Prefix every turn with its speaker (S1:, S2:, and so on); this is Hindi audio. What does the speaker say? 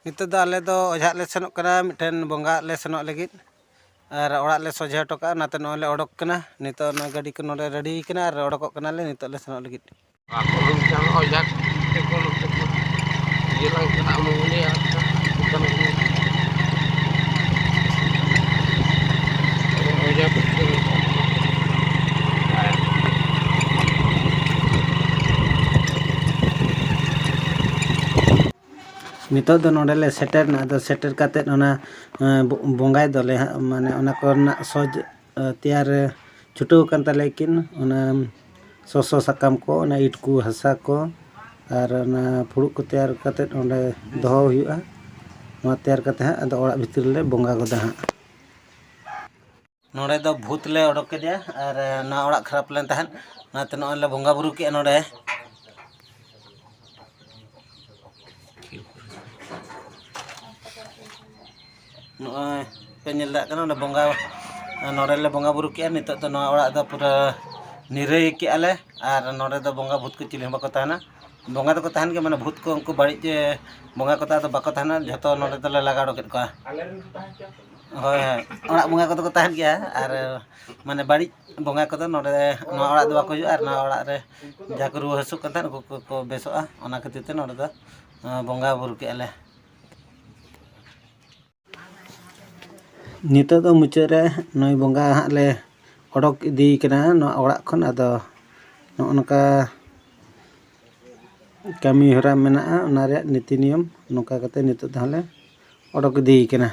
S1: नितो दो आले दो ओझा ले सेनोग कना मिठेन बोंगा ले सेनोग लगित और ओड़ा ले सोझे हटो का नाते नोले ओडोक कना नितो ना गाड़ी को नोले रेडी कना और ओडोक कना ले नितो ले सेनोग लगित
S2: Kolom jangan ojak ke kolom tersebut. Hilang kena mengundi atau bukan ini. Kolom ojak betul.
S1: नितो दो नोडे ले सेटर ना दो सेटर काते ओना बोंगाय दोले माने ओना कोरना सोज तैयार छुटो कान ताले किन ओना सोसो साकाम को ओना इटकू हसा को और ओना फुड़ुक को तैयार काते ओंडे दोहो हुयुआ नोआ तैयार काते हा अदो ओड़ा भितर ले बोंगा गोदा हा नोडे दो भूत ले ओडोक केदिया और ना ओड़ा खराब लेन तहन नाते नोले ले बोंगा बुरु के नोडे नोय पे नेल दा कना बोंगा नोडे ले बोंगा बुरु के नितो तो नोआ ओड़ा दो पूरा निरई के आले और नोडे दो बोंगा भूत को चिली बाको ताना बोंगा दो को ताहन के माने भूत को उनको बाड़ी जे बोंगा को ता तो बाको ताना जतो नोडे तो ले लगाड़ो के को होय ओड़ा बोंगा को तो ताहन गया और माने बाड़ी बोंगा को तो नोडे नोआ ओड़ा दो बाको और नोआ ओड़ा रे जाको रुवा हसु कन को बेसोआ ओना खातिर ते नोडे दो बोंगा बुरु के आले नितो दो मुचाद रे नई बोंगा ले ओडोक इदी कना नोआ ओड़ा खन अदो नोका कमी हरा मेना ओना रे नीति नियम नोका कते नितो दहले ओडोक इदी कना।